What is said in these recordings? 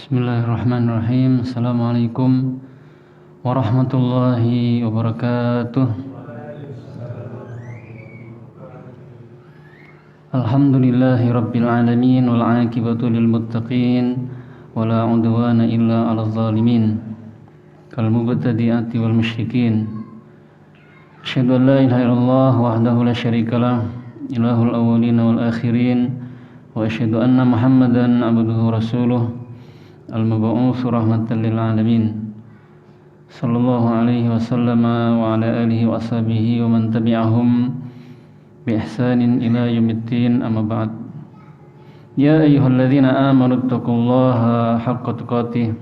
Bismillahirrahmanirrahim. Assalamualaikum warahmatullahi wabarakatuh. Alhamdulillahi rabbil alamin wal 'aqibatu lil muttaqin wala 'udwana illa 'alal zalimin kal mubtadi'ati wal musyrikin. Asyhadu an la ilaha illallah wahdahu la syarikalah ilahul awwalin wal akhirin wa asyhadu anna Muhammadan 'abduhu rasuluh al-mab'uts rahmatan lil alamin sallallahu alaihi wasallam wa ala alihi wa ashabihi wa man tabi'ahum bi ihsanin ila yaumiddin, amma ba'd. Ya ayyuhalladzina amanu taqullaha haqqa tuqatih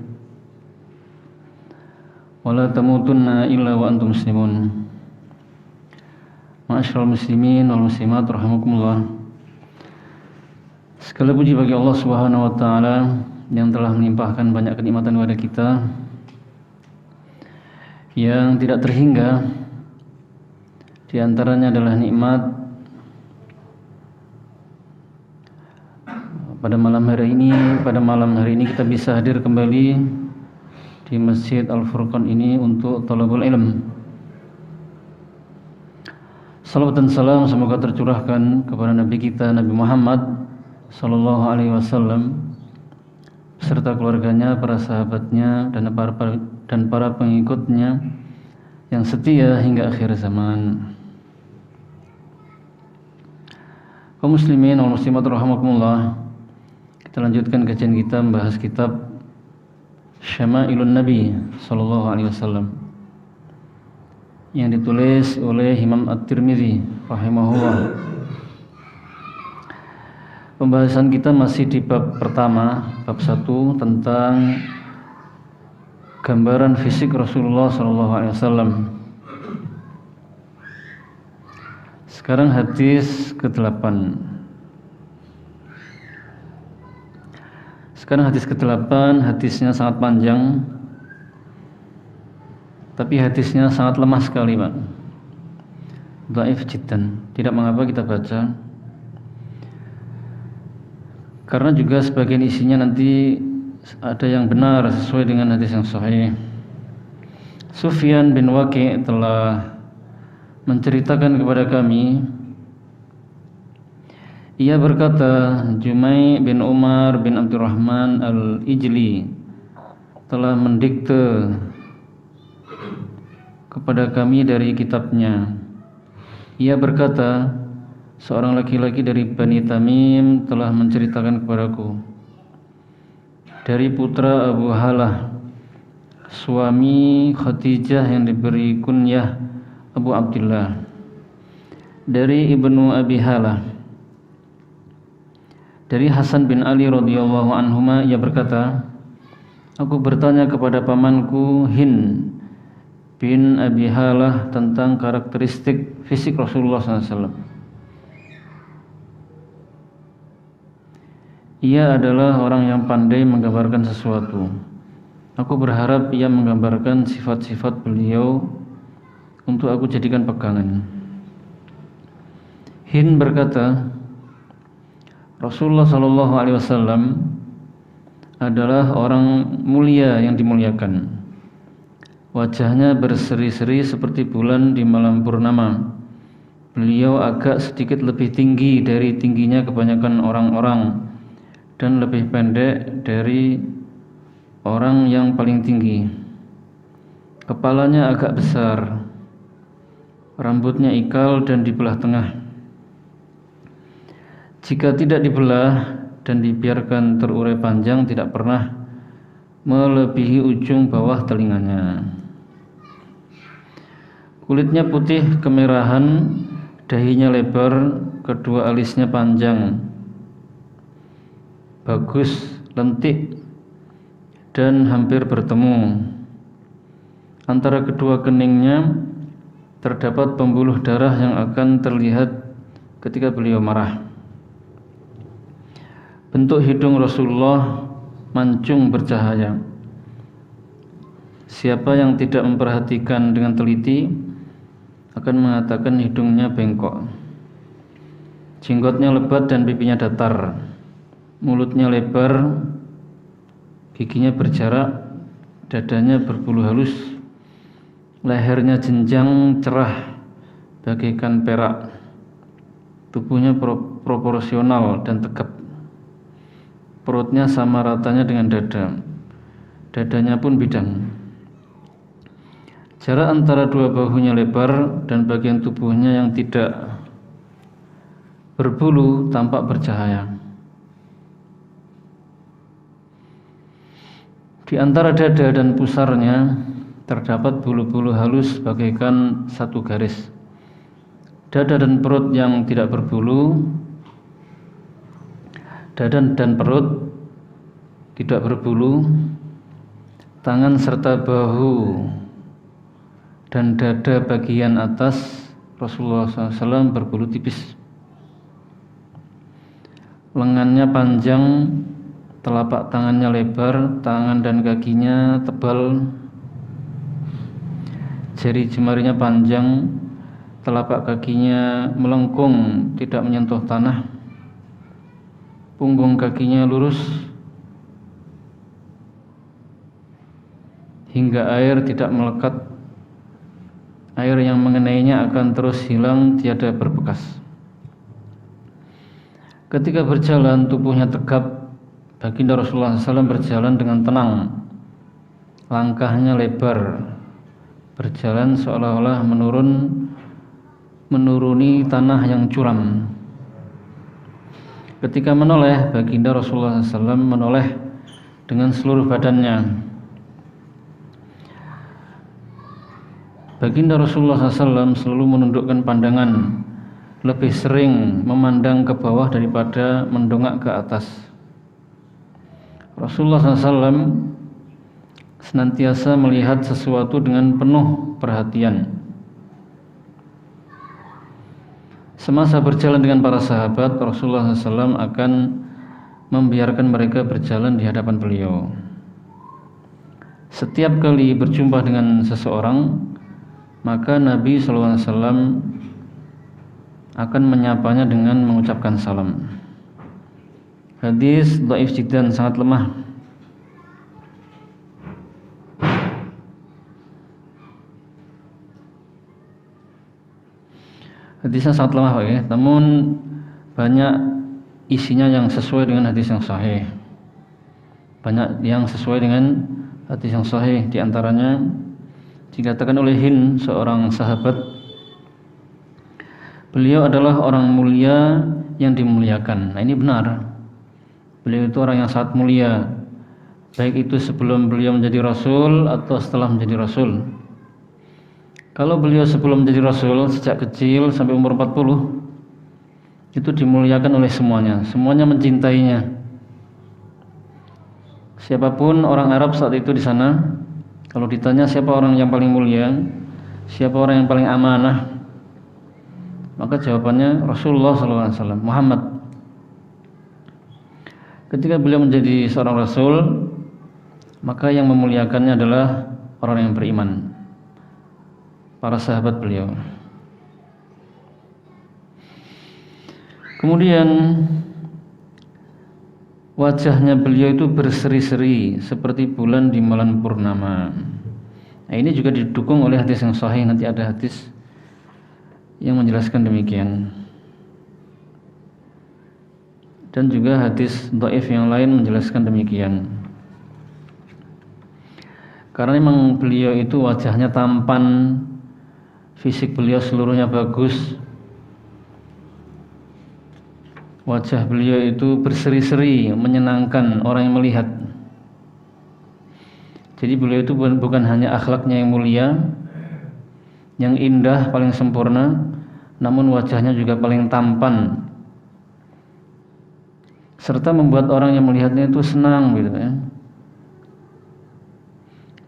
wa la tamutunna illa wa antum muslimun. Ma'asyiral muslimin wal muslimat rahimakumullah. Segala puji bagi Allah Subhanahu wa taala yang telah melimpahkan banyak kenikmatan kepada kita yang tidak terhingga. Di antaranya adalah nikmat pada malam hari ini kita bisa hadir kembali di Masjid Al-Furqan ini untuk thalabul ilm. Salawat dan salam semoga tercurahkan kepada Nabi kita Nabi Muhammad sallallahu alaihi wasallam serta keluarganya, para sahabatnya, dan para pengikutnya yang setia hingga akhir zaman. Kaum muslimin wal muslimat rahimakumullah, kita lanjutkan kajian kita membahas kitab Syama'ilun Nabi sallallahu alaihi wasallam yang ditulis oleh Imam At-Tirmidzi rahimahullah. Pembahasan kita masih di bab pertama, bab 1 tentang gambaran fisik Rasulullah SAW. Sekarang hadis ke-8. Hadisnya sangat panjang, tapi hadisnya sangat lemah sekali, Pak. Dhaif jiddan. Tidak mengapa kita baca, karena juga sebagian isinya nanti ada yang benar sesuai dengan hadis yang sahih. Sufyan bin Waqi' telah menceritakan kepada kami, ia berkata, Jumai bin Umar bin Abdurrahman al-Ijli telah mendikte kepada kami dari kitabnya. Ia berkata, seorang laki-laki dari Bani Tamim telah menceritakan kepadaku dari putra Abu Halah, suami Khadijah yang diberi kunyah Abu Abdullah, dari Ibnu Abi Halah, dari Hasan bin Ali radhiyallahu anhuma. Ia berkata, aku bertanya kepada pamanku Hind bin Abi Halah tentang karakteristik fisik Rasulullah SAW. Ia adalah orang yang pandai menggambarkan sesuatu. Aku berharap ia menggambarkan sifat-sifat beliau untuk aku jadikan pegangan. Hind berkata, Rasulullah SAW adalah orang mulia yang dimuliakan. Wajahnya berseri-seri seperti bulan di malam purnama. Beliau agak sedikit lebih tinggi dari tingginya kebanyakan orang-orang dan lebih pendek dari orang yang paling tinggi. Kepalanya agak besar, rambutnya ikal dan dibelah tengah. Jika tidak dibelah dan dibiarkan terurai panjang, tidak pernah melebihi ujung bawah telinganya. Kulitnya putih kemerahan, dahinya lebar, kedua alisnya panjang, bagus, lentik, dan hampir bertemu. Antara kedua keningnya terdapat pembuluh darah yang akan terlihat ketika beliau marah. Bentuk hidung Rasulullah mancung bercahaya. Siapa yang tidak memperhatikan dengan teliti akan mengatakan hidungnya bengkok. Jenggotnya lebat dan pipinya datar. Mulutnya lebar giginya berjarak, dadanya berbulu halus, lehernya jenjang cerah bagaikan perak, tubuhnya proporsional dan tegap, perutnya sama ratanya dengan dada, dadanya pun bidang. Jarak antara dua bahunya lebar dan bagian tubuhnya yang tidak berbulu tampak bercahaya. Di antara dada dan pusarnya terdapat bulu-bulu halus bagaikan satu garis. Dada dan perut yang tidak berbulu, dada dan perut tidak berbulu, tangan serta bahu dan dada bagian atas Rasulullah SAW berbulu tipis. Lengannya panjang, telapak tangannya lebar, tangan dan kakinya tebal, jari jemarinya panjang, telapak kakinya melengkung, tidak menyentuh tanah, punggung kakinya lurus, hingga air tidak melekat. Air yang mengenainya akan terus hilang, tiada berbekas. Ketika berjalan, tubuhnya tegap. Baginda Rasulullah SAW berjalan dengan tenang, langkahnya lebar, berjalan seolah-olah menuruni tanah yang curam. Ketika menoleh, baginda Rasulullah SAW menoleh dengan seluruh badannya. Baginda Rasulullah SAW selalu menundukkan pandangan, lebih sering memandang ke bawah daripada mendongak ke atas. Rasulullah SAW senantiasa melihat sesuatu dengan penuh perhatian. Semasa berjalan dengan para sahabat, Rasulullah SAW akan membiarkan mereka berjalan di hadapan beliau. Setiap kali berjumpa dengan seseorang, maka Nabi SAW akan menyapanya dengan mengucapkan salam. Hadis dhaif jiddan, sangat lemah. Hadisnya sangat lemah, Pak, ya. Namun banyak isinya yang sesuai dengan hadis yang sahih. Banyak yang sesuai dengan hadis yang sahih. Di antaranya dikatakan oleh Hind, seorang sahabat, beliau adalah orang mulia yang dimuliakan. Nah, ini benar. Beliau itu orang yang sangat mulia, baik itu sebelum beliau menjadi Rasul atau setelah menjadi Rasul. Kalau beliau sebelum menjadi Rasul, sejak kecil sampai umur 40, itu dimuliakan oleh semuanya. Semuanya mencintainya. Siapapun orang Arab saat itu di sana, kalau ditanya siapa orang yang paling mulia, siapa orang yang paling amanah, maka jawabannya Rasulullah SAW, Muhammad. Ketika beliau menjadi seorang Rasul, maka yang memuliakannya adalah orang yang beriman, para sahabat beliau. Kemudian wajahnya beliau itu berseri-seri seperti bulan di malam purnama. Nah, ini juga didukung oleh hadis yang sahih. Nanti ada hadis yang menjelaskan demikian, dan juga hadis dhaif yang lain menjelaskan demikian. Karena memang beliau itu wajahnya tampan, fisik beliau seluruhnya bagus, wajah beliau itu berseri-seri, menyenangkan orang yang melihat. Jadi beliau itu bukan hanya akhlaknya yang mulia, yang indah, paling sempurna, namun wajahnya juga paling tampan, serta membuat orang yang melihatnya itu senang, gitu ya.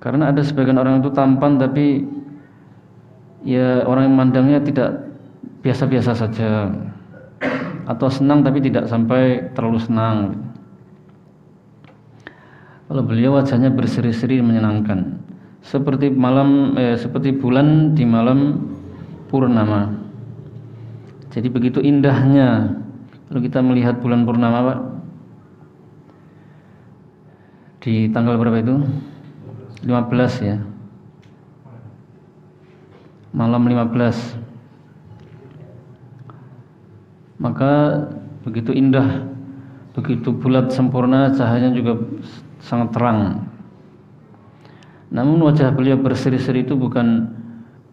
Karena ada sebagian orang itu tampan tapi ya orang yang memandangnya tidak biasa-biasa saja, atau senang tapi tidak sampai terlalu senang. Kalau beliau wajahnya berseri-seri menyenangkan, seperti seperti bulan di malam purnama. Jadi begitu indahnya kalau kita melihat bulan purnama, Pak. di tanggal berapa itu? 15 ya. Malam 15. Maka begitu indah, begitu bulat sempurna, cahayanya juga sangat terang. Namun wajah beliau berseri-seri itu bukan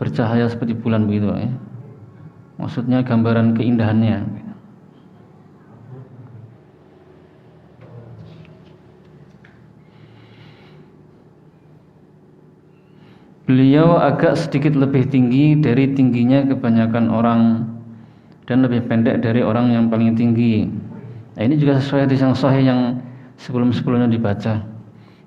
bercahaya seperti bulan begitu ya. Maksudnya gambaran keindahannya. Beliau agak sedikit lebih tinggi dari tingginya kebanyakan orang dan lebih pendek dari orang yang paling tinggi. Nah, ini juga sesuai hadis yang sahih yang sebelum-sebelumnya dibaca.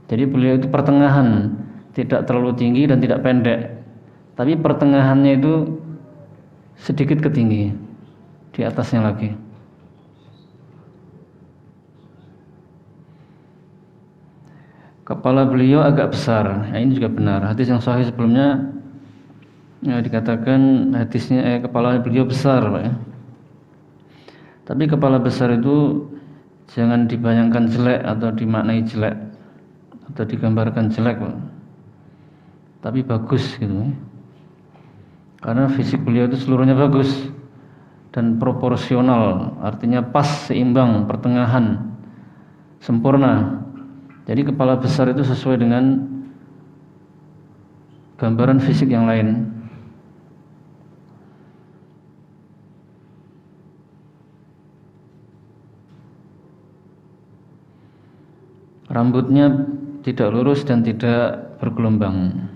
Jadi beliau itu pertengahan, tidak terlalu tinggi dan tidak pendek, tapi pertengahannya itu sedikit ketinggi, di atasnya lagi. Kepala beliau agak besar. Nah, ini juga benar. Hadis yang sahih sebelumnya ya, dikatakan hadisnya kepala beliau besar, Pak ya. Tapi kepala besar itu jangan dibayangkan jelek atau dimaknai jelek atau digambarkan jelek, Pak. Tapi bagus gitu. Karena fisik beliau itu seluruhnya bagus dan proporsional, artinya pas, seimbang, pertengahan, sempurna. Jadi kepala besar itu sesuai dengan gambaran fisik yang lain. Rambutnya tidak lurus dan tidak bergelombang.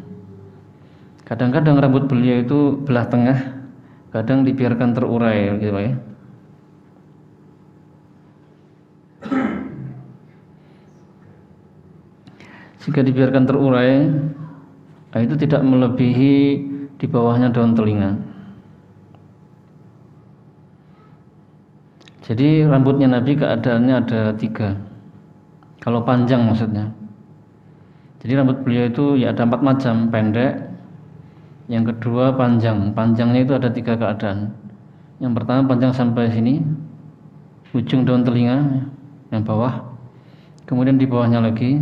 Kadang-kadang rambut beliau itu belah tengah, kadang dibiarkan terurai gitu ya. Jika dibiarkan terurai, itu tidak melebihi di bawahnya daun telinga. Jadi rambutnya Nabi keadaannya ada 3. Kalau panjang maksudnya. Jadi rambut beliau itu ya ada 4 macam, pendek. Yang kedua panjang. Panjangnya itu ada 3 keadaan. Yang pertama panjang sampai sini, ujung daun telinga yang bawah. Kemudian di bawahnya lagi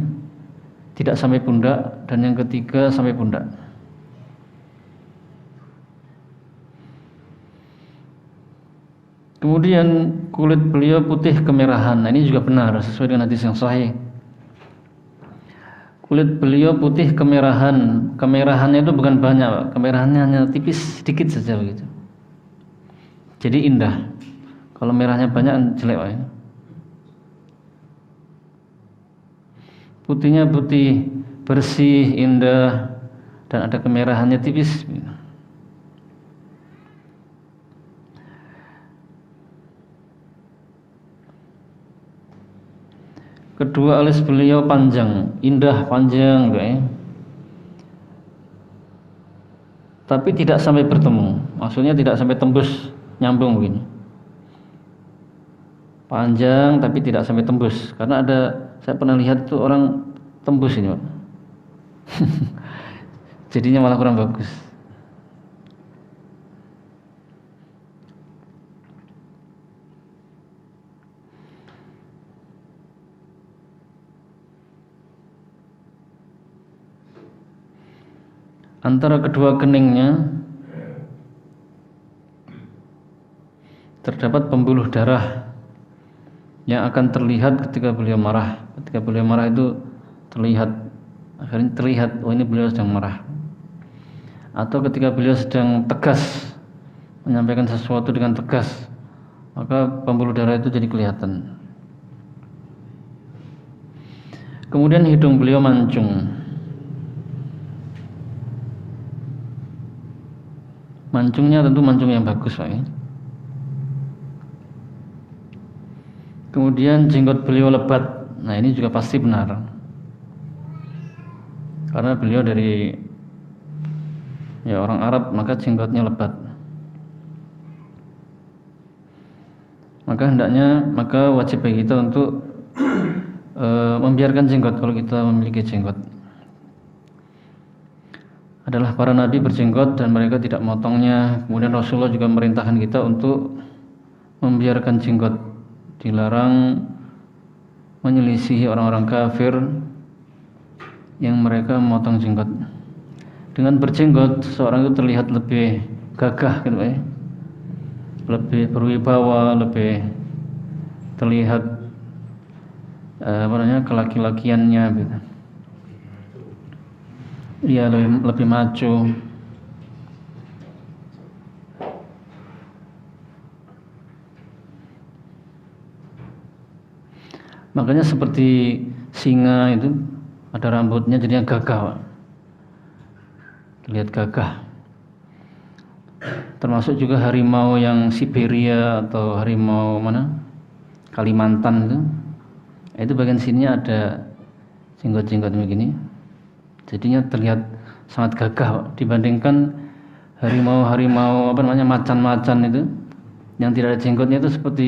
tidak sampai pundak, dan yang ketiga sampai pundak. Kemudian kulit beliau putih kemerahan. Nah, ini juga benar sesuai dengan hadis yang sahih. Kulit beliau putih kemerahan. Kemerahannya itu bukan banyak, kemerahannya hanya tipis sedikit saja begitu. Jadi indah. Kalau merahnya banyak jelek, Pak. Putihnya putih, bersih, indah, dan ada kemerahannya tipis. Kedua, alis beliau panjang, indah, panjang, tapi tidak sampai bertemu. Maksudnya tidak sampai tembus, nyambung begini. Panjang tapi tidak sampai tembus. Karena ada, saya pernah lihat itu orang tembus ini, Pak. Jadinya malah kurang bagus. Antara kedua keningnya terdapat pembuluh darah yang akan terlihat ketika beliau marah. Ketika beliau marah itu akhirnya terlihat, oh ini beliau sedang marah. Atau ketika beliau sedang tegas, menyampaikan sesuatu dengan tegas, maka pembuluh darah itu jadi kelihatan. Kemudian hidung beliau mancung. Mancungnya tentu mancung yang bagus, Pak. Kemudian jenggot beliau lebat. Nah, ini juga pasti benar, karena beliau dari orang Arab, maka jenggotnya lebat. Maka wajib bagi kita untuk membiarkan jenggot kalau kita memiliki jenggot. Adalah para nabi berjenggot dan mereka tidak memotongnya. Kemudian Rasulullah juga merintahkan kita untuk membiarkan jenggot. Dilarang menyelisihi orang-orang kafir yang mereka memotong jenggot. Dengan berjenggot seorang itu terlihat lebih gagah gitu ya, lebih berwibawa, lebih terlihat kelaki-lakiannya gitu. Iya, lebih maco. Makanya seperti singa itu ada rambutnya jadinya gagah, Pak. Terlihat gagah. Termasuk juga harimau yang Siberia atau harimau Kalimantan itu bagian sininya ada jenggot-jenggot begini. Jadinya terlihat sangat gagah, Pak. Dibandingkan harimau macan-macan itu yang tidak ada jenggotnya itu seperti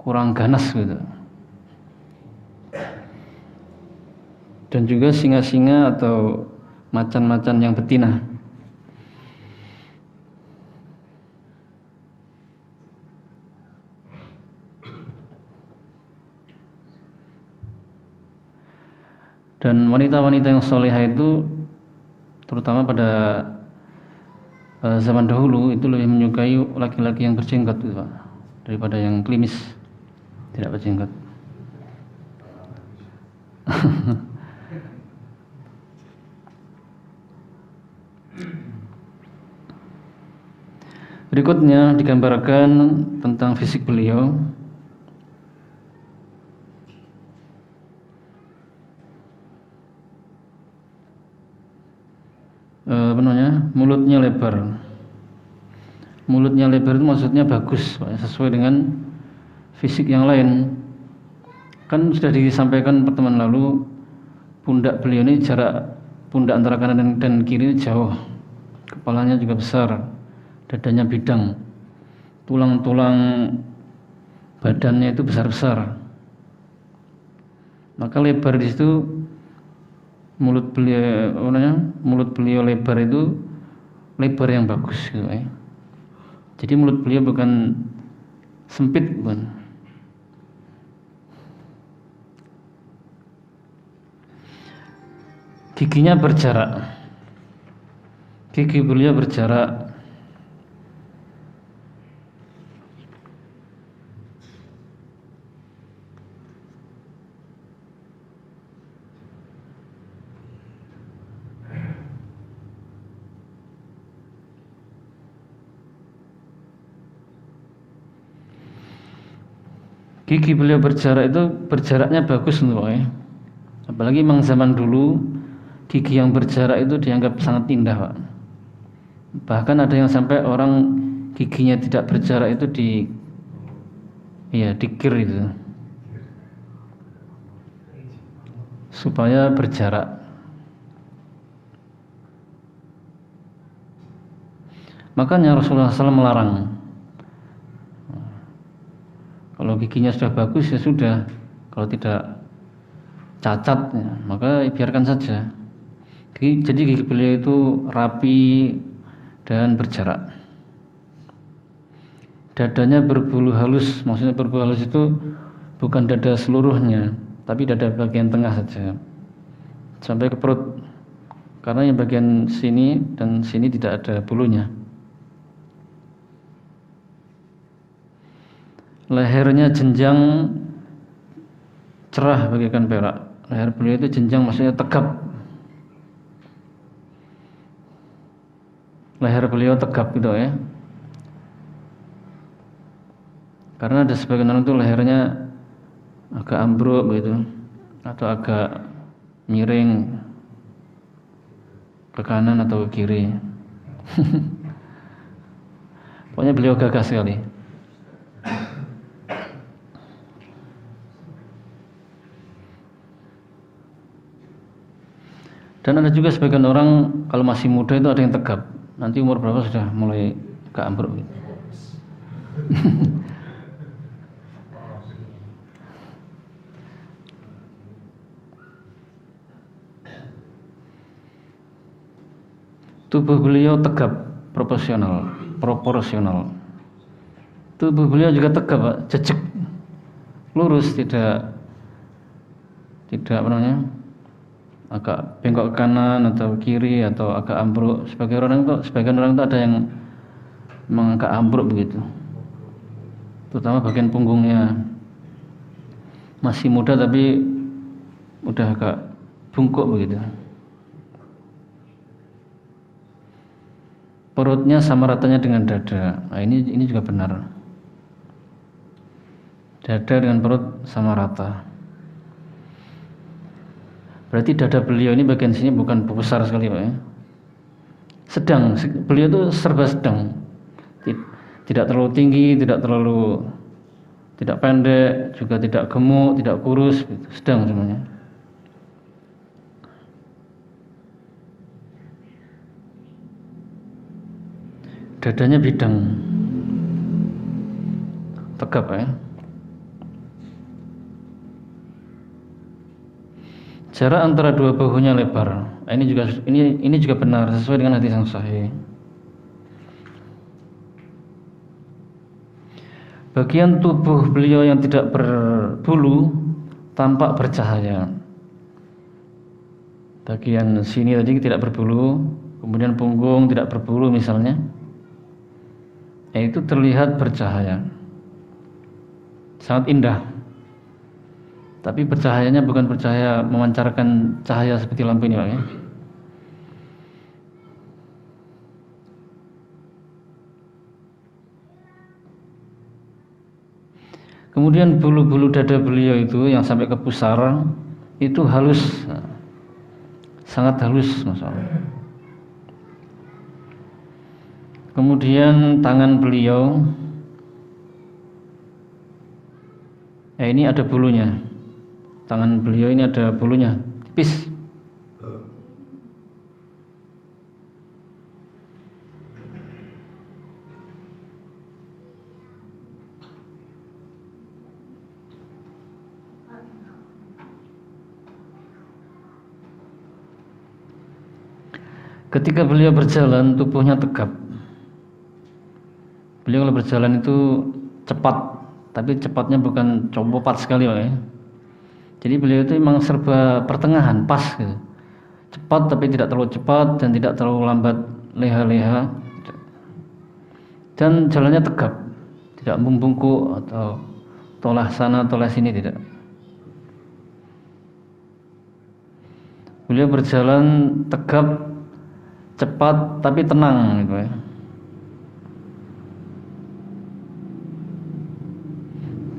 kurang ganas gitu. Dan juga singa-singa atau macan-macan yang betina. Dan wanita-wanita yang solehah itu terutama pada zaman dahulu itu lebih menyukai laki-laki yang berjenggot gitu, Pak, daripada yang klimis tidak berjenggot. Berikutnya digambarkan tentang fisik beliau. Mulutnya lebar. Mulutnya lebar itu maksudnya bagus, sesuai dengan fisik yang lain. Kan sudah disampaikan pertemuan lalu, pundak beliau ini jarak pundak antara kanan dan kiri jauh. Kepalanya juga besar, dadanya bidang, tulang-tulang badannya itu besar-besar. Maka lebar di situ, mulut beliau lebar itu lebar yang bagus gitu, ya. Jadi mulut beliau bukan sempit, bukan. Giginya berjarak. Gigi beliau berjarak. Gigi beliau berjarak itu berjaraknya bagus untuk ya. Apalagi memang zaman dulu gigi yang berjarak itu dianggap sangat indah, Pak. Bahkan ada yang sampai orang giginya tidak berjarak itu dikir itu supaya berjarak. Makanya Rasulullah SAW melarang. Kalau giginya sudah bagus ya sudah, kalau tidak cacat ya, maka biarkan saja. Jadi gigi beliau itu rapi dan berjarak. Dadanya berbulu halus, maksudnya berbulu halus itu bukan dada seluruhnya, tapi dada bagian tengah saja sampai ke perut, karena yang bagian sini dan sini tidak ada bulunya. Lehernya jenjang cerah bagaikan perak. Leher beliau itu jenjang, maksudnya tegap. Leher beliau tegap gitu ya. Karena ada sebagian orang itu lehernya agak ambruk begitu, atau agak miring ke kanan atau ke kiri. Pokoknya beliau gagah sekali. Dan ada juga sebagian orang kalau masih muda itu ada yang tegap, nanti umur berapa sudah mulai agak ambruk gitu. Tubuh beliau tegap, proporsional. Tubuh beliau juga tegap, jejak, lurus, tidak agak bengkok ke kanan atau kiri atau agak ambruk. Sebagian orang itu ada yang memang agak ambruk begitu, terutama bagian punggungnya. Masih muda tapi udah agak bungkuk begitu. Perutnya sama ratanya dengan dada. Nah, ini juga benar. Dada dengan perut sama rata. Berarti dada beliau ini bagian sini bukan besar sekali, Pak ya. Sedang, beliau itu serba sedang. Tidak terlalu tinggi, tidak pendek, juga tidak gemuk, tidak kurus, sedang semuanya. Dadanya bidang, tegap ya. Jarak antara dua bahunya lebar. Ini juga benar sesuai dengan hadis yang sahih. Bagian tubuh beliau yang tidak berbulu tampak bercahaya. Bagian sini tadi tidak berbulu, kemudian punggung tidak berbulu misalnya. Itu terlihat bercahaya, sangat indah. Tapi bercahayanya bukan bercahaya memancarkan cahaya seperti lampu ini, Pak ya. Kemudian bulu-bulu dada beliau itu yang sampai ke pusar itu halus, sangat halus, Masya Allah. Kemudian tangan beliau, ini ada bulunya. Tangan beliau ini ada bulunya, tipis. Ketika beliau berjalan, tubuhnya tegap. Beliau kalau berjalan itu cepat, tapi cepatnya bukan copopat sekali, Pak ya. Jadi beliau itu memang serba pertengahan, pas gitu. Cepat tapi tidak terlalu cepat dan tidak terlalu lambat, leha-leha. Dan jalannya tegap, tidak membungkuk atau tolah sana tolah sini, tidak. Beliau berjalan tegap, cepat tapi tenang gitu ya.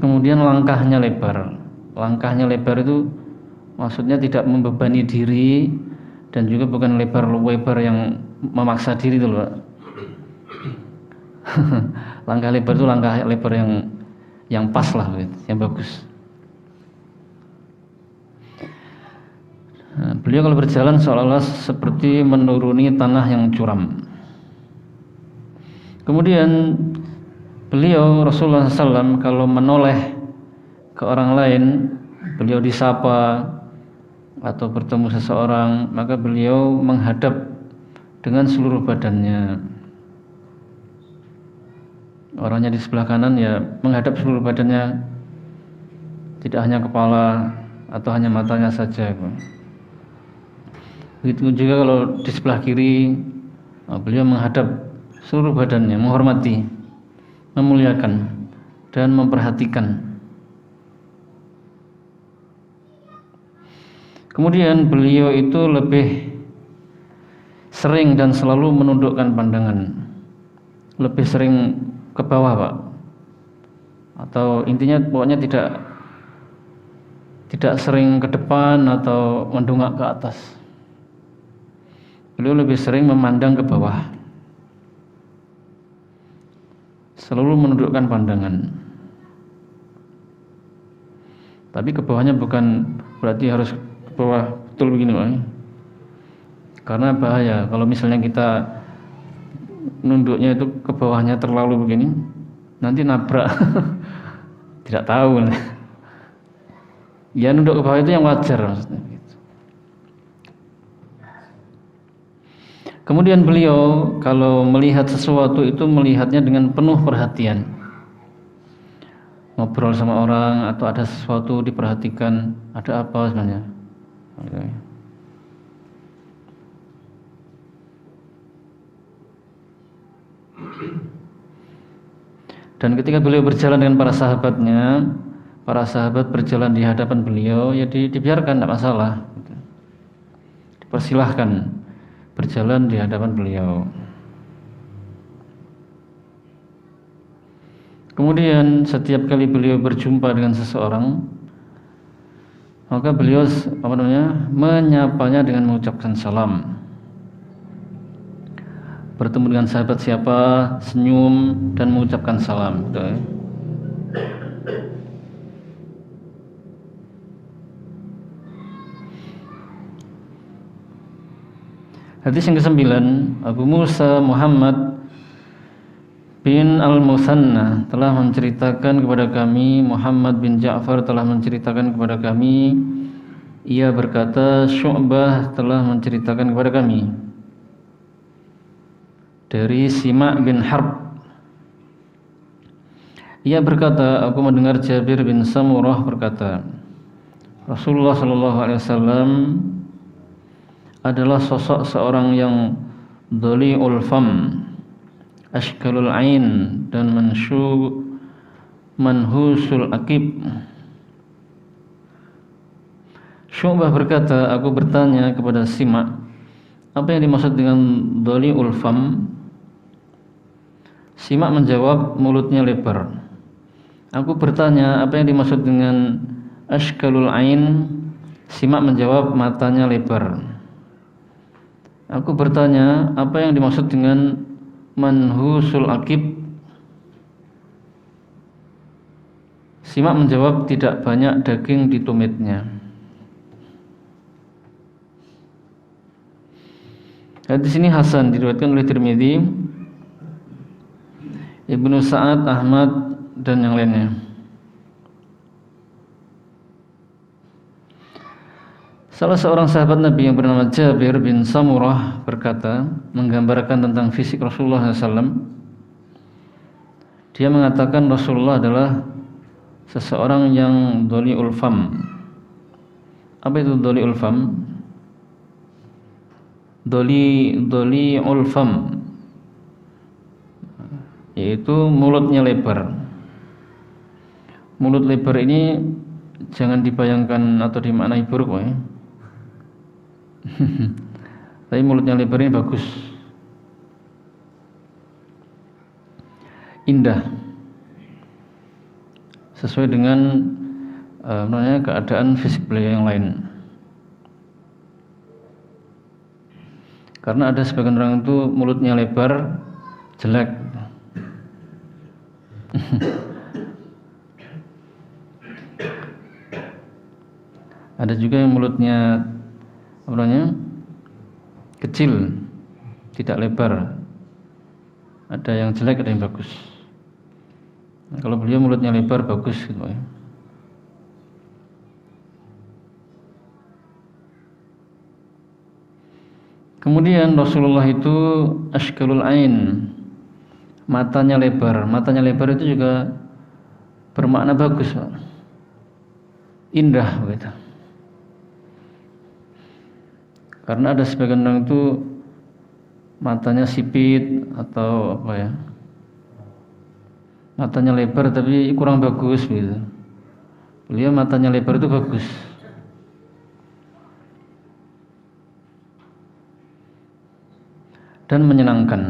Kemudian langkahnya lebar. Langkahnya lebar itu maksudnya tidak membebani diri dan juga bukan lebar yang memaksa diri itu loh. Langkah lebar itu langkah lebar yang pas lah, yang bagus. Nah, beliau kalau berjalan seolah-olah seperti menuruni tanah yang curam. Kemudian beliau Rasulullah SAW kalau menoleh ke orang lain, beliau disapa atau bertemu seseorang, maka beliau menghadap dengan seluruh badannya. Orangnya di sebelah kanan ya menghadap seluruh badannya, tidak hanya kepala atau hanya matanya saja. Begitu juga kalau di sebelah kiri, beliau menghadap seluruh badannya, menghormati, memuliakan dan memperhatikan. Kemudian beliau itu lebih sering dan selalu menundukkan pandangan, lebih sering ke bawah, Pak, atau intinya pokoknya tidak sering ke depan atau mendongak ke atas. Beliau lebih sering memandang ke bawah, selalu menundukkan pandangan. Tapi ke bawahnya bukan berarti harus ke bawah betul begini, Pak. Karena bahaya kalau misalnya kita nunduknya itu ke bawahnya terlalu begini, nanti nabrak. Tidak tahu. Ya nunduk ke bawah itu yang wajar maksudnya. Kemudian beliau kalau melihat sesuatu itu melihatnya dengan penuh perhatian. Ngobrol sama orang atau ada sesuatu diperhatikan, ada apa sebenarnya. Dan ketika beliau berjalan dengan para sahabatnya, para sahabat berjalan di hadapan beliau, ya dibiarkan, tidak masalah, dipersilahkan berjalan di hadapan beliau. Kemudian setiap kali beliau berjumpa dengan seseorang, maka beliau menyapanya dengan mengucapkan salam. Bertemu dengan sahabat siapa, senyum dan mengucapkan salam. Hadis yang ke-9, Abu Musa Muhammad bin Al-Musanna telah menceritakan kepada kami, Muhammad bin Ja'far telah menceritakan kepada kami, ia berkata, Syu'bah telah menceritakan kepada kami dari Simak bin Harb. Ia berkata, aku mendengar Jabir bin Samurah berkata, Rasulullah SAW adalah sosok seorang yang dhali'ul fam, ashkalul ain, dan manhusul akib. Syu'bah berkata, aku bertanya kepada Simak, apa yang dimaksud dengan dhali'ul fam? Simak menjawab, mulutnya lebar. Aku bertanya, apa yang dimaksud dengan ashkalul ain? Simak menjawab, matanya lebar. Aku bertanya, apa yang dimaksud dengan manhusul akib? Simak menjawab, tidak banyak daging di tumitnya. Hadis ini hasan, diriwayatkan oleh Tirmidzi, Ibnu Sa'ad, Ahmad, dan yang lainnya. Salah seorang sahabat Nabi yang bernama Jabir bin Samurah berkata, menggambarkan tentang fisik Rasulullah SAW. Dia mengatakan Rasulullah adalah seseorang yang dhali'ul fam. Apa itu dhali'ul fam? Dhali'ul fam, yaitu mulutnya lebar. Mulut lebar ini jangan dibayangkan atau dimaknai buruk, ya. Tapi mulutnya lebar ini bagus, indah, sesuai dengan keadaan fisik beliau yang lain. Karena ada sebagian orang itu mulutnya lebar jelek. Ada juga yang mulutnya kecil, tidak lebar. Ada yang jelek, ada yang bagus. Nah, kalau beliau mulutnya lebar, bagus gitu, ya. Kemudian Rasulullah itu ashkalul ain, matanya lebar. Matanya lebar itu juga bermakna bagus, Pak. Indah begitu. Karena ada sebagian orang itu matanya sipit atau apa ya, matanya lebar tapi kurang bagus gitu. Beliau matanya lebar itu bagus. Dan menyenangkan.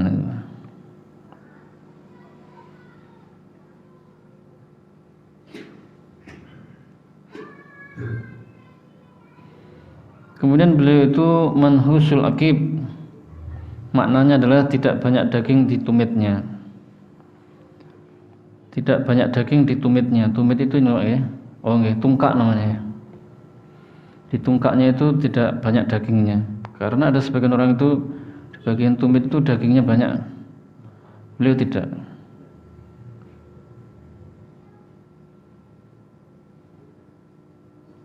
Kemudian beliau itu manhusul akib, maknanya adalah tidak banyak daging di tumitnya. Tidak banyak daging di tumitnya. Tumit itu ya, tungkak namanya. Di tungkaknya itu tidak banyak dagingnya. Karena ada sebagian orang itu di bagian tumit itu dagingnya banyak. Beliau tidak.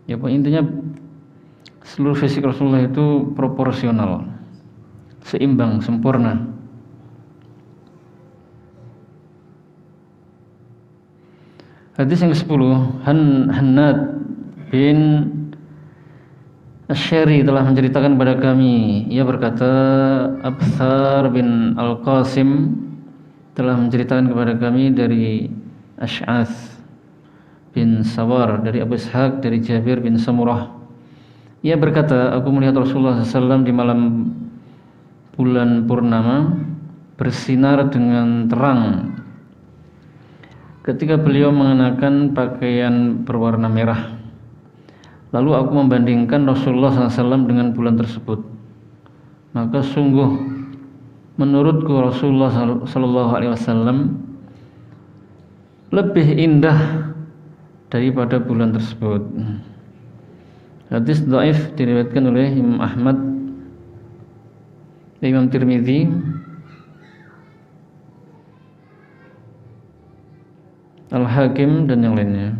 Ya, intinya seluruh fisik Rasulullah itu proporsional, seimbang, sempurna. Hadis yang ke-10, Hannad bin Asy'ari telah menceritakan kepada kami, ia berkata, Abthar bin Al-Qasim telah menceritakan kepada kami dari Ash'ath bin Sawar, dari Abu Ishaq, dari Jabir bin Samurah. Ia berkata, aku melihat Rasulullah SAW di malam bulan purnama bersinar dengan terang ketika beliau mengenakan pakaian berwarna merah. Lalu aku membandingkan Rasulullah SAW dengan bulan tersebut. Maka sungguh menurutku Rasulullah SAW lebih indah daripada bulan tersebut. Hadis dhaif diriwayatkan oleh Imam Ahmad, Imam Tirmidzi, Al-Hakim dan yang lainnya.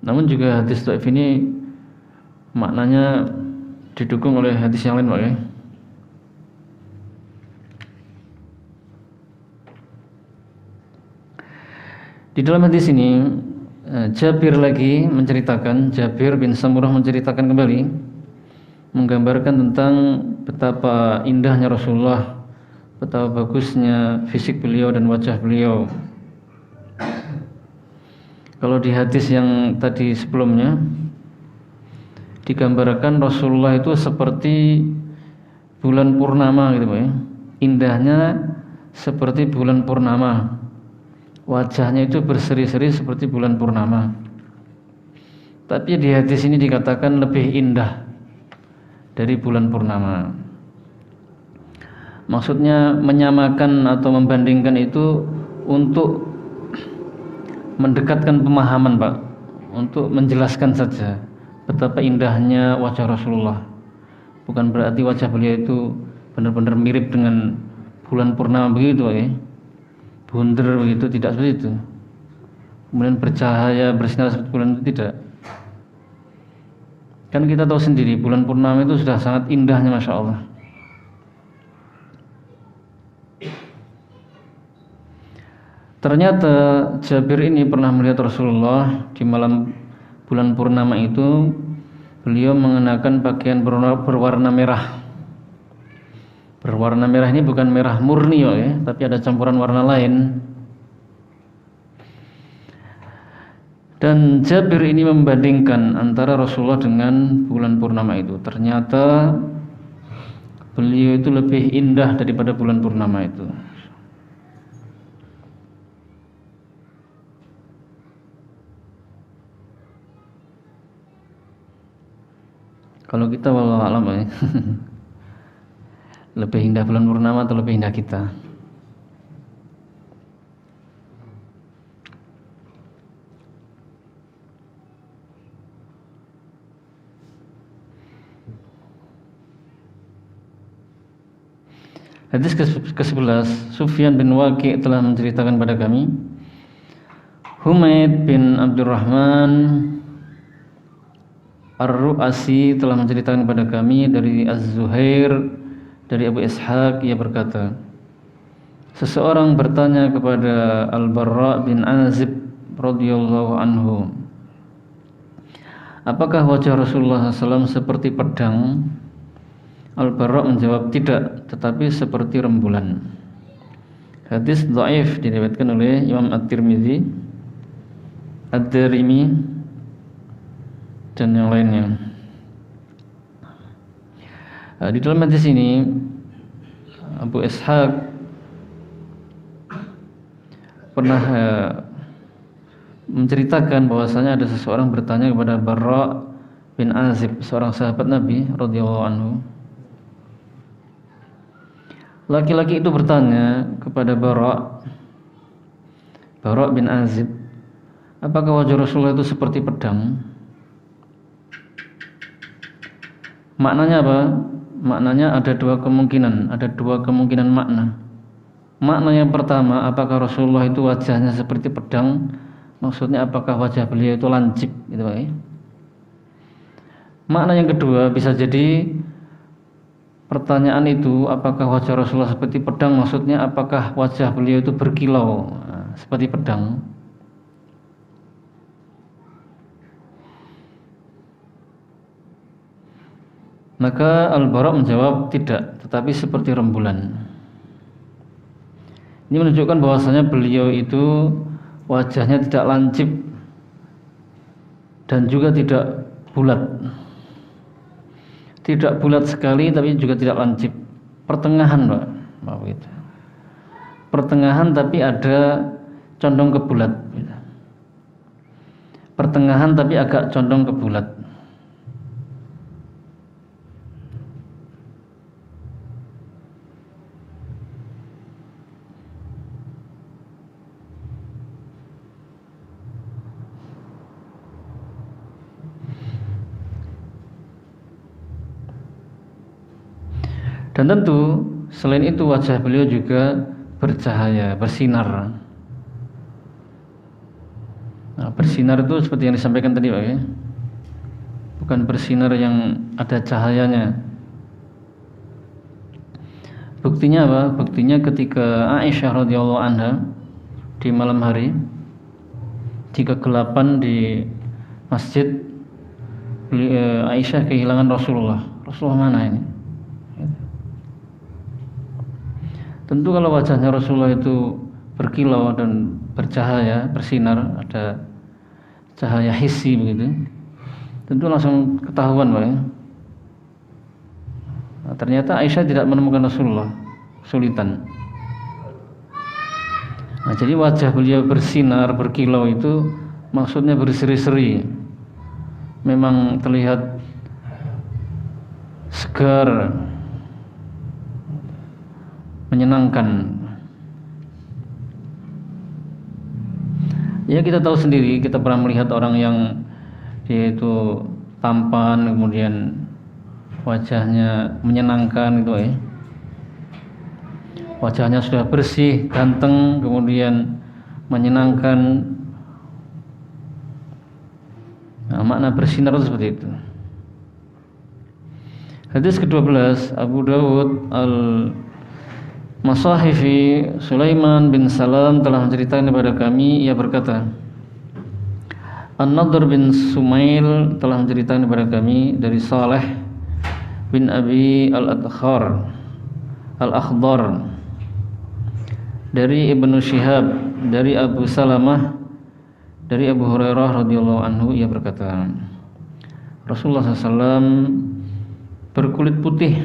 Namun juga hadis dhaif ini maknanya didukung oleh hadis yang lain, Pak ya. Di dalam hadis ini Jabir lagi menceritakan, Jabir bin Samurah menceritakan kembali, menggambarkan tentang betapa indahnya Rasulullah, betapa bagusnya fisik beliau dan wajah beliau. Kalau di hadis yang tadi sebelumnya digambarkan Rasulullah itu seperti bulan purnama gitu Pak ya. Indahnya seperti bulan purnama. Wajahnya itu berseri-seri seperti bulan purnama. Tapi di hadis ini dikatakan lebih indah dari bulan purnama. Maksudnya menyamakan atau membandingkan itu untuk mendekatkan pemahaman, Pak, untuk menjelaskan saja betapa indahnya wajah Rasulullah. Bukan berarti wajah beliau itu benar-benar mirip dengan bulan purnama begitu, Pak ya. Bunder begitu, tidak seperti itu. Kemudian bercahaya bersinar seperti bulan itu tidak. Kan kita tahu sendiri bulan purnama itu sudah sangat indahnya, Masya Allah. Ternyata Jabir ini pernah melihat Rasulullah di malam bulan purnama itu. Beliau mengenakan pakaian berwarna merah. Berwarna merah ini bukan merah murni ya, tapi ada campuran warna lain. Dan Jabir ini membandingkan antara Rasulullah dengan bulan purnama itu. Ternyata beliau itu lebih indah daripada bulan purnama itu. Kalau kita wallahu a'lam ya. Lebih indah bulan purnama atau lebih indah kita? Hadis ke-11, Sufyan bin Waqi' telah menceritakan pada kami, Humaid bin Abdurrahman Ar-Ru'asi telah menceritakan kepada kami dari Az-Zuhair, dari Abu Ishaq, ia berkata, seseorang bertanya kepada Al-Barra bin Azib radhiyallahu anhu, apakah wajah Rasulullah SAW seperti pedang? Al-Barra menjawab, tidak, tetapi seperti rembulan. Hadis dhaif diriwayatkan oleh Imam At-Tirmidzi, Ad-Darimi dan yang lainnya. Di dalam hadis ini Abu Ishaq pernah menceritakan bahwasanya ada seseorang bertanya kepada Barra bin Azib, seorang sahabat Nabi radhiyallahu anhu. Laki-laki itu bertanya kepada Barra bin Azib, apakah wajah Rasulullah itu seperti pedang? Maknanya apa? Maknanya ada dua kemungkinan makna. Makna yang pertama, apakah Rasulullah itu wajahnya seperti pedang? Maksudnya apakah wajah beliau itu lancip gitu Pak. Makna yang kedua, bisa jadi pertanyaan itu apakah wajah Rasulullah seperti pedang, maksudnya apakah wajah beliau itu berkilau seperti pedang. Maka Al-Bara menjawab, tidak, tetapi seperti rembulan. Ini menunjukkan bahwasanya beliau itu wajahnya tidak lancip dan juga tidak bulat. Tidak bulat sekali tapi juga tidak lancip. Pertengahan, Pak. Gitu. Pertengahan tapi ada condong ke bulat. Gitu. Pertengahan tapi agak condong ke bulat. Dan tentu selain itu wajah beliau juga bercahaya, bersinar. Nah, bersinar itu seperti yang disampaikan tadi, Pak, ya. Bukan bersinar yang ada cahayanya. Buktinya apa? Buktinya ketika Aisyah radhiyallahu anha di malam hari di kegelapan di masjid, Aisyah kehilangan Rasulullah. Rasulullah mana ini? Tentu kalau wajahnya Rasulullah itu berkilau dan bercahaya, bersinar, ada cahaya hissi begitu, tentu langsung ketahuan, Pak, ya. Nah, ternyata Aisyah tidak menemukan Rasulullah, kesulitan. Nah, jadi wajah beliau bersinar, berkilau itu maksudnya berseri-seri, memang terlihat segar, menyenangkan. Ya, kita tahu sendiri, kita pernah melihat orang yang dia itu tampan, kemudian wajahnya menyenangkan gitu, ya. Wajahnya sudah bersih, ganteng, kemudian menyenangkan. Nah, makna bersinar itu seperti itu. Hadis ke-12, Abu Dawud Masahifi Sulaiman bin Salam telah menceritakan kepada kami, ia berkata, An-Nadhr bin Sumail telah menceritakan kepada kami dari Saleh bin Abi Al-Akhdar dari Ibnu Syihab dari Abu Salamah dari Abu Hurairah radhiyallahu anhu, ia berkata, Rasulullah SAW berkulit putih,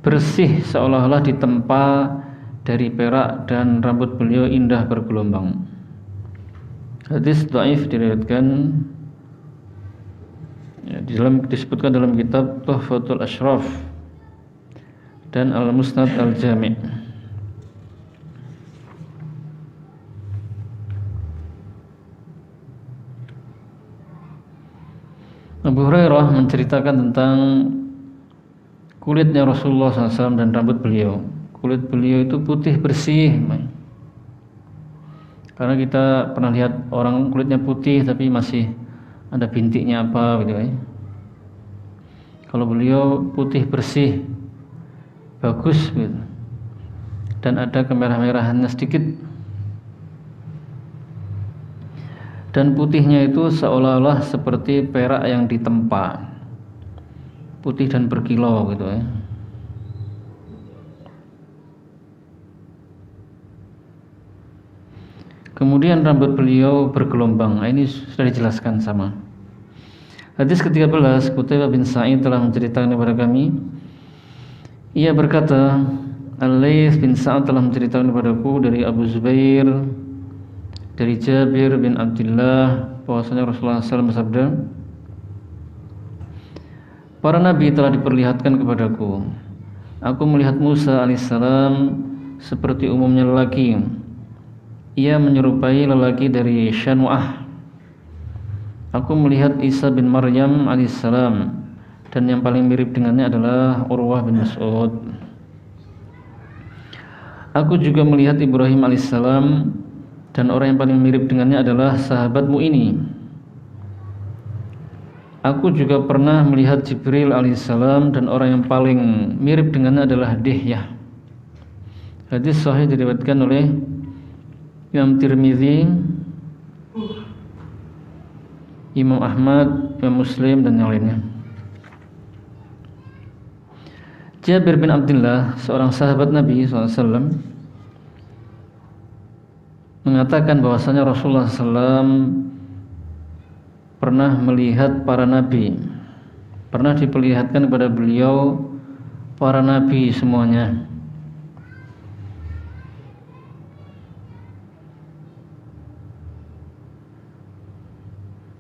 bersih seolah-olah ditempa dari perak, dan rambut beliau indah bergelombang. Hadis dhaif diriwayatkan, ya, disebutkan dalam kitab Tuhfatul Ashraf dan Al-Musnad Al-Jami'. Abu Hurairah menceritakan tentang kulitnya Rasulullah SAW dan rambut beliau. Kulit beliau itu putih bersih. Karena kita pernah lihat orang kulitnya putih tapi masih ada bintiknya apa gitu, ya. Kalau beliau putih bersih, bagus gitu, dan ada kemerah-merahannya sedikit. Dan putihnya itu seolah-olah seperti perak yang ditempa, putih dan berkilau gitu, ya. Kemudian rambut beliau bergelombang. Nah, ini sudah dijelaskan sama. Hadis ke-13, Qutaibah bin Sa'id telah menceritakan kepada kami, ia berkata, Al-Laits bin Sa'ad telah menceritakan kepadaku dari Abu Zubair dari Jabir bin Abdullah bahwasanya Rasulullah SAW bersabda, para nabi telah diperlihatkan kepadaku. Aku melihat Musa alaihissalam seperti umumnya lelaki. Ia menyerupai lelaki dari Syanwa'ah. Aku melihat Isa bin Maryam alaihissalam, dan yang paling mirip dengannya adalah Urwah bin Mas'ud. Aku juga melihat Ibrahim alaihissalam, dan orang yang paling mirip dengannya adalah sahabatmu ini. Aku juga pernah melihat Jibril alaihissalam, dan orang yang paling mirip dengannya adalah Dihyah. Hadis sahih diriwayatkan oleh Imam Tirmizi, Imam Ahmad, Imam Muslim, dan yang lainnya. Jabir bin Abdullah, seorang sahabat Nabi SAW, mengatakan bahwasanya Rasulullah SAW pernah melihat para nabi, pernah diperlihatkan kepada beliau para nabi semuanya.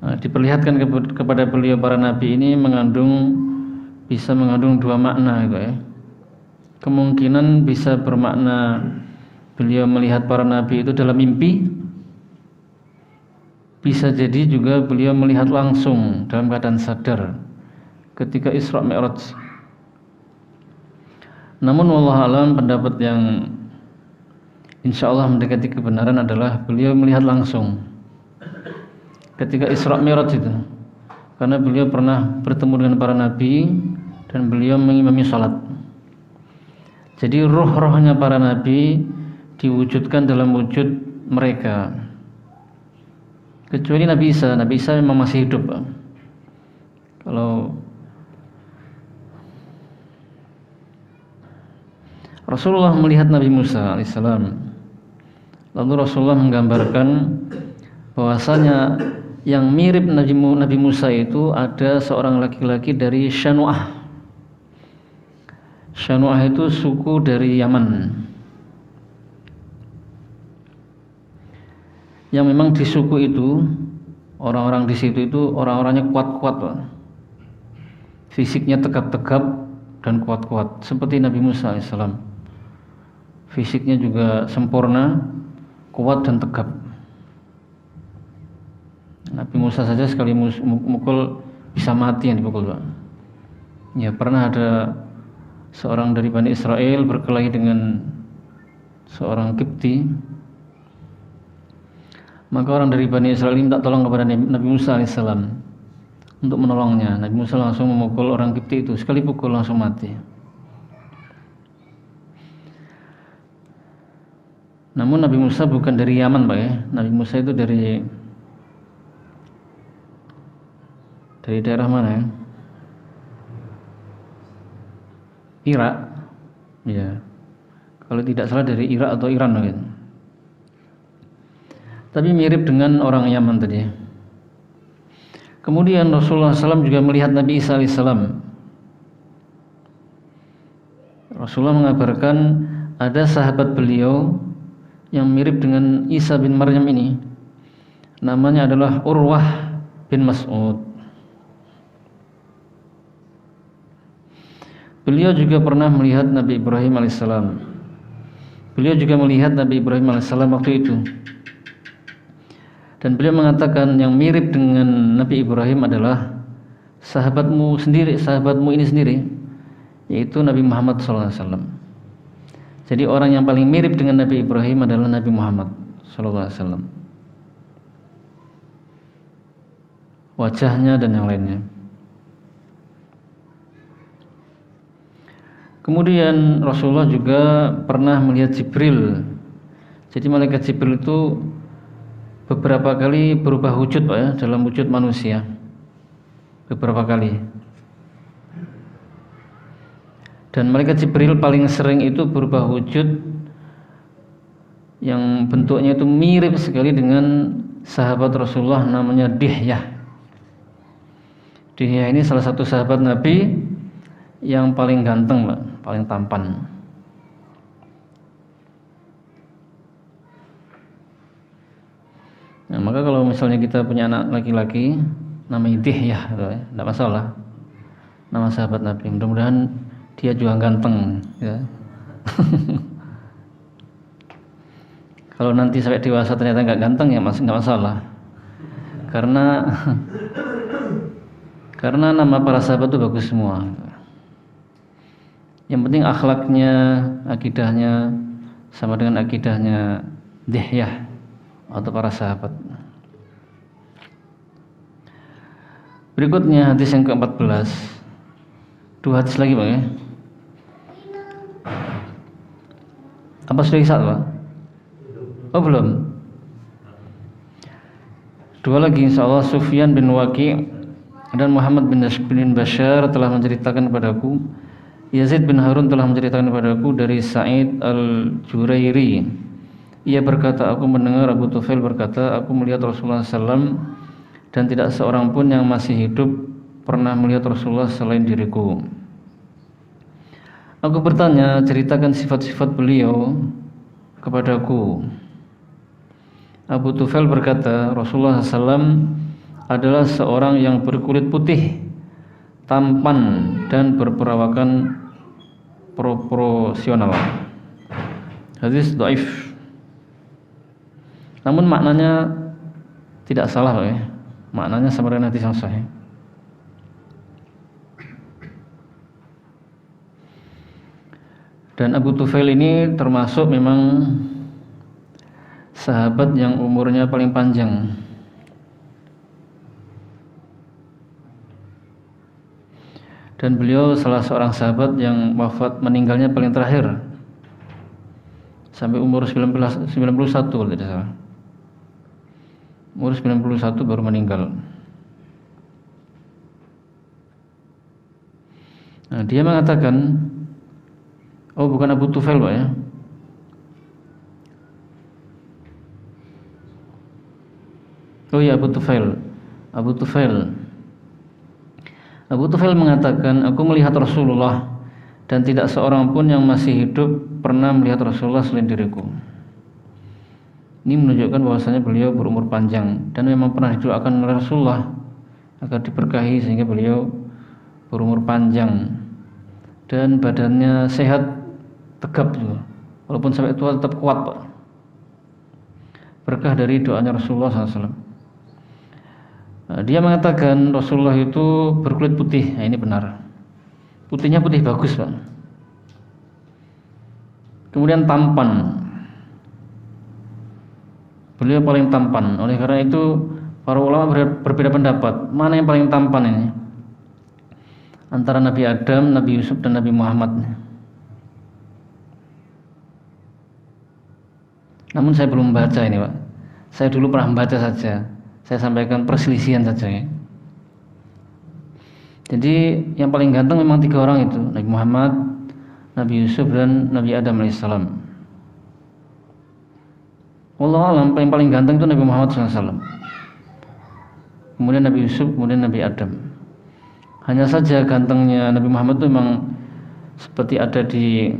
Diperlihatkan kepada beliau para nabi ini bisa mengandung dua makna gitu ya. Kemungkinan bisa bermakna beliau melihat para nabi itu dalam mimpi, bisa jadi juga beliau melihat langsung dalam keadaan sadar ketika Isra Mi'raj. Namun wallahu alam, pendapat yang insyaallah mendekati kebenaran adalah beliau melihat langsung ketika Isra Mi'raj itu, karena beliau pernah bertemu dengan para nabi dan beliau mengimami salat. Jadi roh-rohnya para nabi diwujudkan dalam wujud mereka, kecuali Nabi Isa. Nabi Isa memang masih hidup. Kalau Rasulullah melihat Nabi Musa alaihissalam, lalu Rasulullah menggambarkan bahwasanya yang mirip Nabi Musa itu ada seorang laki-laki dari Syanu'ah. Syanu'ah itu suku dari Yaman, yang memang di suku itu orang-orang di situ itu orang-orangnya kuat-kuat, fisiknya tegap-tegap dan kuat-kuat seperti Nabi Musa alaihissalam. Fisiknya juga sempurna, kuat dan tegap. Nabi Musa saja sekali mukul bisa mati yang dipukul, Pak. Ya, pernah ada seorang dari Bani Israel berkelahi dengan seorang Kipti. Maka orang dari Bani Israel minta tolong kepada Nabi Musa alaihissalam untuk menolongnya. Nabi Musa langsung memukul orang Kipti itu, sekali pukul langsung mati. Namun Nabi Musa bukan dari Yaman, Pak ya. Nabi Musa itu dari daerah mana ya? Irak. Ya. Kalau tidak salah dari Irak atau Iran mungkin. Tapi mirip dengan orang Yaman tadi. Kemudian Rasulullah SAW juga melihat Nabi Isa alaihissalam. Rasulullah mengabarkan ada sahabat beliau yang mirip dengan Isa bin Maryam ini. Namanya adalah Urwah bin Mas'ud. Beliau juga pernah melihat Nabi Ibrahim alaihissalam. Beliau juga melihat Nabi Ibrahim alaihissalam waktu itu. Dan beliau mengatakan yang mirip dengan Nabi Ibrahim adalah sahabatmu ini sendiri, yaitu Nabi Muhammad SAW. Jadi orang yang paling mirip dengan Nabi Ibrahim adalah Nabi Muhammad SAW. Wajahnya dan yang lainnya. Kemudian Rasulullah juga pernah melihat Jibril. Jadi malaikat Jibril itu beberapa kali berubah wujud, Pak ya, dalam wujud manusia. Beberapa kali. Dan malaikat Jibril paling sering itu berubah wujud yang bentuknya itu mirip sekali dengan sahabat Rasulullah, namanya Dihyah. Dihyah ini salah satu sahabat Nabi yang paling ganteng, Pak, paling tampan. Nah, maka kalau misalnya kita punya anak laki-laki namanya Dihyah, tidak masalah, nama sahabat Nabi. Mudah-mudahan dia juga ganteng, ya. Kalau nanti sampai dewasa ternyata nggak ganteng, ya masih nggak masalah, karena nama para sahabat itu bagus semua. Yang penting akhlaknya, akidahnya sama dengan akidahnya Dihyah atau para sahabat. Berikutnya hadis yang ke-14. Dua hadis lagi, Pak ya. Apa sudah isya, Pak? Oh belum. Dua lagi, insyaallah. Sufyan bin Waqi' dan Muhammad bin Bashar telah menceritakan kepadaku Yazid bin Harun telah menceritakan kepadaku dari Sa'id al-Jurairi. Ia berkata, aku mendengar Abu Tufail berkata, aku melihat Rasulullah SAW dan tidak seorang pun yang masih hidup pernah melihat Rasulullah selain diriku. Aku bertanya, ceritakan sifat-sifat beliau kepadaku. Abu Tufail berkata, Rasulullah SAW adalah seorang yang berkulit putih, tampan dan berperawakan proporsional. Hadis dhaif. Namun maknanya tidak salah, ya. Maknanya sama dengan hadis yang sahih. Dan Abu Tufail ini termasuk memang sahabat yang umurnya paling panjang. Dan beliau salah seorang sahabat yang wafat meninggalnya paling terakhir sampai umur 91 kalau tidak salah. Umur 91 baru meninggal. Nah, dia mengatakan, oh bukan Abu Tufail Pak ya. Oh iya, Abu Tufail. Abu Tufail mengatakan, aku melihat Rasulullah dan tidak seorang pun yang masih hidup pernah melihat Rasulullah selain diriku. Ini menunjukkan bahwasanya beliau berumur panjang dan memang pernah didoakan oleh Rasulullah agar diberkahi sehingga beliau berumur panjang dan badannya sehat, tegap juga. Walaupun sampai tua tetap kuat, Pak. Berkah dari doanya Rasulullah SAW. Dia mengatakan Rasulullah itu berkulit putih. Nah, ini benar. Putihnya putih bagus, Pak. Kemudian tampan. Beliau paling tampan. Oleh karena itu para ulama berbeda pendapat, mana yang paling tampan ini? Antara Nabi Adam, Nabi Yusuf dan Nabi Muhammad. Namun saya belum baca ini, Pak. Saya dulu pernah membaca saja. Saya sampaikan perselisihan saja ya. Jadi yang paling ganteng memang 3 orang itu, Nabi Muhammad, Nabi Yusuf dan Nabi Adam alaihissalam. Wallahu a'lam, paling ganteng itu Nabi Muhammad SAW. Kemudian Nabi Yusuf, kemudian Nabi Adam. Hanya saja gantengnya Nabi Muhammad itu memang seperti ada di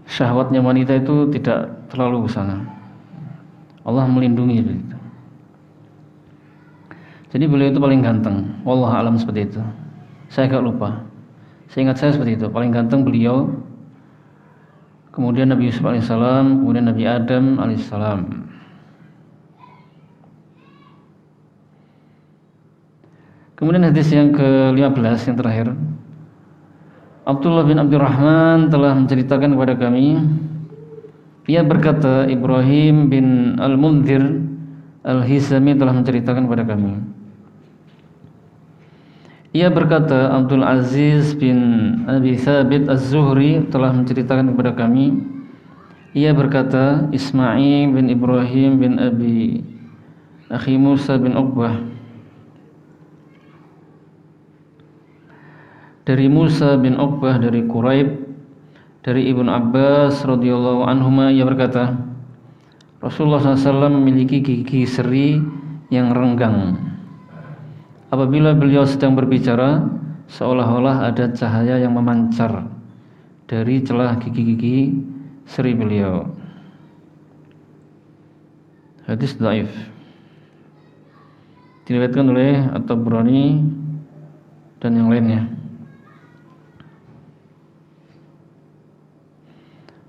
syahwatnya wanita itu tidak terlalu ke sana. Allah melindungi begitu. Jadi beliau itu paling ganteng. Wallahu a'lam seperti itu. Saya agak lupa. Seingat saya seperti itu. Paling ganteng beliau. Kemudian Nabi Yusuf alaihissalam, kemudian Nabi Adam alaihissalam. Kemudian hadis yang ke-15 yang terakhir. Abdullah bin Abdurrahman telah menceritakan kepada kami, ia berkata, Ibrahim bin Al-Mundhir Al-Hisami telah menceritakan kepada kami. Ia berkata, Abdul Aziz bin Abi Thabit Az-Zuhri telah menceritakan kepada kami. Ia berkata, Ismail bin Ibrahim bin Abi Akhi Musa bin Uqbah dari Musa bin Uqbah dari Quraib dari Ibnu Abbas radhiyallahu anhuma, ia berkata, Rasulullah SAW memiliki gigi seri yang renggang. Apabila beliau sedang berbicara, seolah-olah ada cahaya yang memancar dari celah gigi-gigi seri beliau. Hadis dhaif. Diriwayatkan oleh At-Tabrani dan yang lainnya.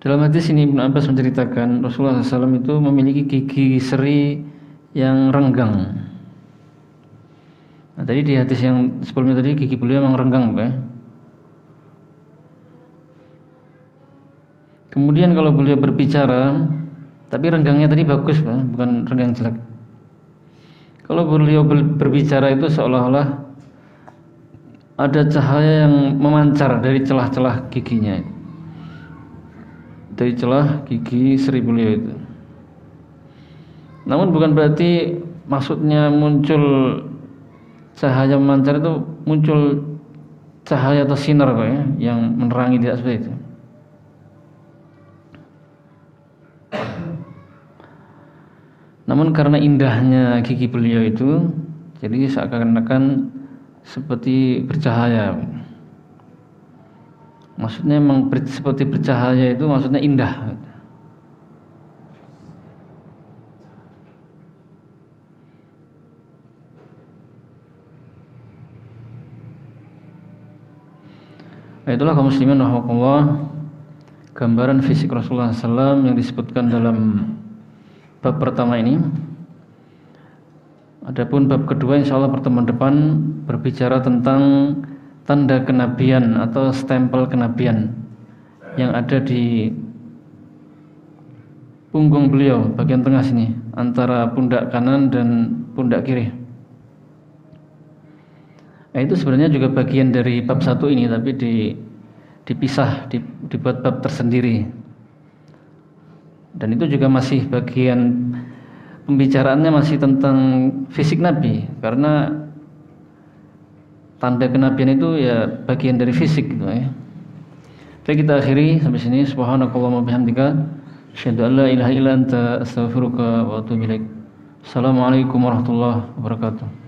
Dalam hadis ini Ibnu Abbas menceritakan Rasulullah SAW itu memiliki gigi seri yang renggang. Nah, tadi di hadis yang sebelumnya tadi gigi beliau memang renggang, Pak. Kemudian kalau beliau berbicara, tapi renggangnya tadi bagus, Pak, bukan renggang jelek. Kalau beliau berbicara itu seolah-olah ada cahaya yang memancar dari celah-celah giginya, dari celah gigi seri beliau itu. Namun bukan berarti maksudnya muncul cahaya memancar itu muncul cahaya atau sinar Pak, ya, yang menerangi, tidak seperti itu. Namun karena indahnya gigi beliau itu, jadi seakan-akan seperti bercahaya. Maksudnya memang seperti bercahaya itu maksudnya indah. Nah, itulah kaum muslimin rahimakumullah, gambaran fisik Rasulullah SAW yang disebutkan dalam bab pertama ini. Adapun bab kedua insyaallah pertemuan depan berbicara tentang tanda kenabian atau stempel kenabian yang ada di punggung beliau bagian tengah sini antara pundak kanan dan pundak kiri. Nah, itu sebenarnya juga bagian dari bab satu ini, tapi dipisah, dibuat bab tersendiri. Dan itu juga masih bagian pembicaraannya masih tentang fisik Nabi, karena tanda kenabian itu ya bagian dari fisik gitu ya. Baik, kita akhiri sampai sini. Subhanakallahumma bihamdika asyhadu an la ilaha illa anta astaghfiruka wa atubu ilaik. Assalamualaikum warahmatullahi wabarakatuh.